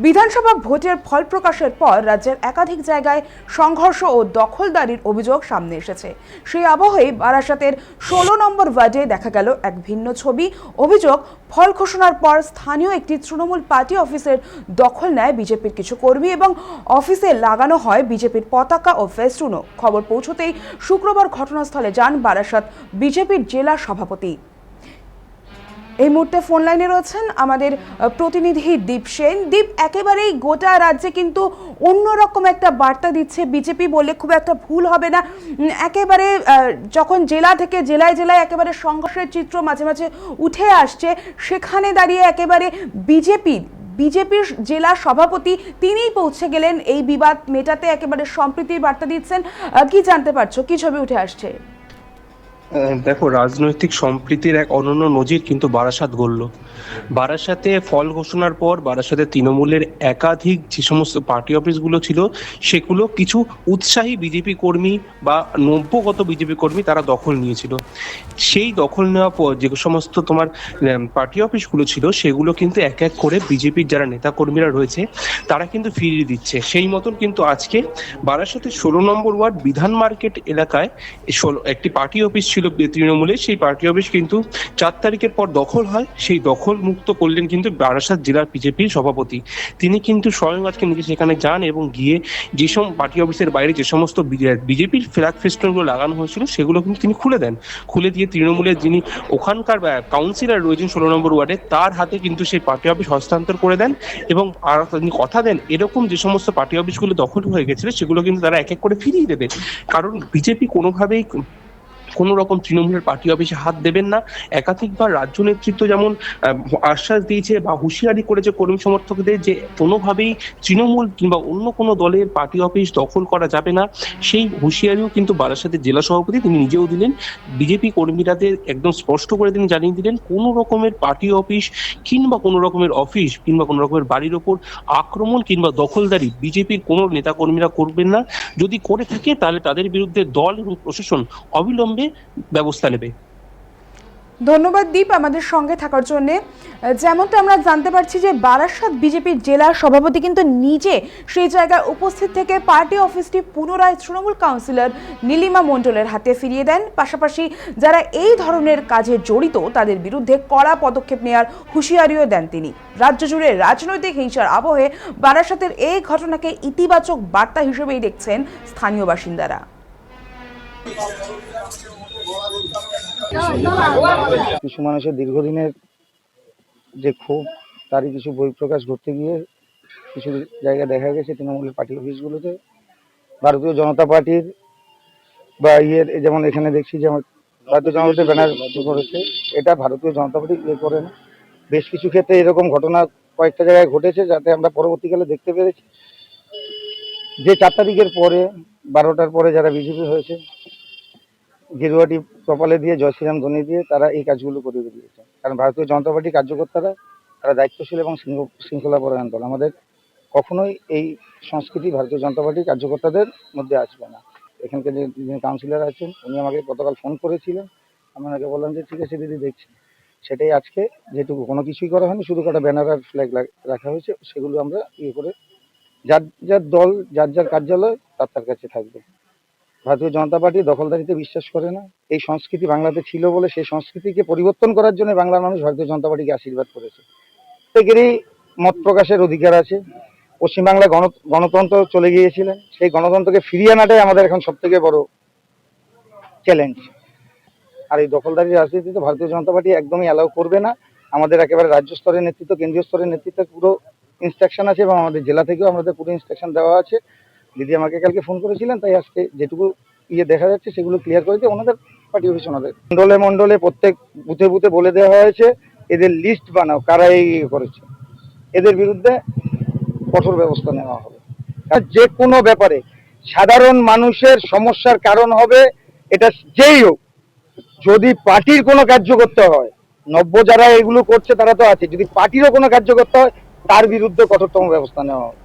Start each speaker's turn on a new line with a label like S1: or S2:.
S1: বিধানসভা ভোটের ফল প্রকাশের পর রাজ্যের একাধিক জায়গায় সংঘর্ষ ও দখলদারির অভিযোগ সামনে এসেছে। সেই আবহেই বারাসাতের ১৬ নম্বর ওয়ার্ডে দেখা গেল এক ভিন্ন ছবি। অভিযোগ, ফল ঘোষণার পর স্থানীয় একটি তৃণমূল পার্টি অফিসের দখল নেয় বিজেপির কিছু কর্মী এবং অফিসে লাগানো হয় বিজেপির পতাকা ও ফেস্টুনও। খবর পৌঁছতেই শুক্রবার ঘটনাস্থলে যান বারাসাত বিজেপির জেলা সভাপতি। এই মুহূর্তে ফোন লাইনে রয়েছেন আমাদের প্রতিনিধি দীপ সেন। দীপ, একেবারেই গোটা রাজ্যে কিন্তু অন্যরকম একটা বার্তা দিচ্ছে বিজেপি বললে খুব একটা ভুল হবে না। একেবারে যখন জেলা থেকে জেলায় জেলায় একেবারে সংঘর্ষের চিত্র মাঝে মাঝে উঠে আসছে, সেখানে দাঁড়িয়ে একেবারে বিজেপির জেলা সভাপতি তিনিই পৌঁছে গেলেন এই বিবাদ মেটাতে, একেবারে সম্প্রীতির বার্তা দিচ্ছেন। কি জানতে পারছো, কি ছবি উঠে আসছে?
S2: দেখো, রাজনৈতিক সম্প্রীতির এক অনন্য নজির কিন্তু বারাসাত গড়ল। বারাসাতে ফল ঘোষণার পর বারাসাতে তৃণমূলের একাধিক যে সমস্ত পার্টি অফিসগুলো ছিল সেগুলো কিছু উৎসাহী বিজেপি কর্মী বা নব্যগত বিজেপি কর্মী তারা দখল নিয়েছিল। সেই দখল নেওয়ার পর যে সমস্ত তোমার পার্টি অফিসগুলো ছিল সেগুলো কিন্তু এক এক করে বিজেপির যারা নেতা কর্মীরা রয়েছে তারা কিন্তু ফিরিয়ে দিচ্ছে। সেই মতন কিন্তু আজকে বারাসাতের ১৬ নম্বর ওয়ার্ড বিধান মার্কেট এলাকায় একটি পার্টি অফিস ছিল তৃণমূলের, সেই পার্টি অফিস কিন্তু ৪ তারিখের পর দখল হয়। সেই দখল মুক্ত করলেন কিন্তু বারাসাত জেলার বিজেপির সভাপতি। তিনি কিন্তু স্বয়ং আজকে নিজে সেখানে যান এবং গিয়ে যেসব পার্টি অফিসের বাইরে যে সমস্ত বিজেপির ফ্ল্যাগ ফেস্টুনগুলো লাগানো হয়েছিল সেগুলো কিন্তু তিনি খুলে দেন। খুলে দিয়ে তৃণমূলের যিনি ওখানকার কাউন্সিলর রয়েছেন ১৬ নম্বর ওয়ার্ডে, তার হাতে কিন্তু সেই পার্টি অফিস হস্তান্তর করে দেন এবং আর তিনি কথা দেন এরকম যে সমস্ত পার্টি অফিসগুলো দখল হয়ে গেছিল সেগুলো কিন্তু তারা এক এক করে ফিরিয়ে দেবে। কারণ বিজেপি কোনোভাবেই কোনো রকম তৃণমূলের পার্টি অফিসে হাত দেবেন না। একাধিকবার রাজ্য নেতৃত্ব যেমন আশ্বাস দিয়েছে বা হুঁশিয়ারি করেছে কর্মী সমর্থকদের যে কোনোভাবেই তৃণমূল কিংবা অন্য কোনো দলের পার্টি অফিস দখল করা যাবে না, সেই হুঁশিয়ারিও কিন্তু বারাসাতের জেলা সভাপতি তিনি নিজেও দিলেন। বিজেপি কর্মীরাদের একদম স্পষ্ট করে তিনি জানিয়ে দিলেন কোনো রকমের পার্টি অফিস কিংবা কোনো রকমের অফিস কিংবা কোনো রকমের বাড়ির ওপর আক্রমণ কিংবা দখলদারি বিজেপির কোনো নেতা কর্মীরা করবেন না। যদি করে থাকে তাহলে তাদের বিরুদ্ধে দল এবং প্রশাসন অবিলম্বে ব্যবস্থা নেবে।
S1: ধন্যবাদ দীপ আমাদের সঙ্গে থাকার জন্য। যেমনটা আমরা জানতে পারছি যে বারাসাত বিজেপির জেলা সভাপতি কিন্তু নিজে সেই জায়গায় উপস্থিত থেকে পার্টি অফিসটি পুনরায় তৃণমূল কাউন্সিলর নীলিমা মণ্ডলের হাতে ফিরিয়ে দেন। পাশাপাশি যারা এই ধরনের কাজে জড়িত তাদের বিরুদ্ধে কড়া পদক্ষেপ নেওয়ার হুঁশিয়ারিও দেন তিনি। রাজ্য জুড়ে রাজনৈতিক হিংসার আবহে বারাসাতের এই ঘটনাকে ইতিবাচক বার্তা হিসেবেই দেখছেন স্থানীয় বাসিন্দারা।
S3: কিছু মানুষের দীর্ঘদিনের যে ক্ষোভ তারই কিছু বহিঃপ্রকাশ ঘটতে গিয়ে কিছু জায়গায় দেখা গেছে তৃণমূলের পার্টি অফিসগুলোতে ভারতীয় জনতা পার্টির বা যেমন এখানে দেখছি যে ভারতীয় জনতা পার্টির ব্যানার করেছে। এটা ভারতীয় জনতা পার্টি করে না। বেশ কিছু ক্ষেত্রে এরকম ঘটনা কয়েকটা জায়গায় ঘটেছে, যাতে আমরা পরবর্তীকালে দেখতে পেরেছি যে ৪ তারিখের পরে ১২টার পরে যারা বিজেপি হয়েছে গেরুয়াটি কপালে দিয়ে জয় শ্রীরাম ধ্বনি দিয়ে তারা এই কাজগুলো করে দিয়েছে। কারণ ভারতীয় জনতা পার্টির কার্যকর্তারা তারা দায়িত্বশীল এবং শৃঙ্খলা পরায়ণ দল। আমাদের কখনোই এই সংস্কৃতি ভারতীয় জনতা পার্টির কার্যকর্তাদের মধ্যে আসবে না। এখানকার যিনি কাউন্সিলর আছেন উনি আমাকে গতকাল ফোন করেছিলেন। আমি ওনাকে বললাম যে ঠিক আছে দিদি, দেখছি। সেটাই আজকে যেটুকু কোনো কিছুই করা হয়নি, শুধু কটা ব্যানার আর ফ্ল্যাগ রাখা হয়েছে, সেগুলো আমরা করে যার যার দল যার যার কার্যালয় তার কাছে থাকবে। ভারতীয় জনতা পার্টি দখলদারিতে বিশ্বাস করে না। এই সংস্কৃতি বাংলাতে ছিল বলে সেই সংস্কৃতিকে পরিবর্তন করার জন্য বাংলার মানুষ ভারতীয় জনতা পার্টিকে আশীর্বাদ করেছে। প্রত্যেকেরই মত প্রকাশের অধিকার আছে। পশ্চিমবাংলায় গণতন্ত্র চলে গিয়েছিলেন, সেই গণতন্ত্রকে ফিরিয়ে আনাটাই আমাদের এখন সব থেকে বড় চ্যালেঞ্জ। আর এই দখলদারি রাজনীতিতে ভারতীয় জনতা পার্টি একদমই অ্যালাউ করবে না। আমাদের একেবারে রাজ্য স্তরের নেতৃত্ব, কেন্দ্রীয় স্তরের নেতৃত্বের পুরো ইনস্ট্রাকশন আছে এবং আমাদের জেলা থেকেও আমাদের পুরো ইনস্ট্রাকশন দেওয়া আছে। দিদি আমাকে কালকে ফোন করেছিলেন, তাই আজকে যেটুকু দেখা যাচ্ছে সেগুলো ক্লিয়ার করে দিয়ে ওনাদের পার্টি অফিস ওনাদের মন্ডলে প্রত্যেক বুথে বুথে বলে দেওয়া হয়েছে এদের লিস্ট বানাও কারা এই করেছে, এদের বিরুদ্ধে কঠোর ব্যবস্থা নেওয়া হবে। যে কোনো ব্যাপারে সাধারণ মানুষের সমস্যার কারণ হবে এটা যেই হোক। যদি পার্টির কোনো কার্য করতে হয়, নব্য যারা এগুলো করছে তারা তো আছে, যদি পার্টিরও কোনো কার্য করতে হয় তার বিরুদ্ধে কঠোরতম ব্যবস্থা নেওয়া হবে।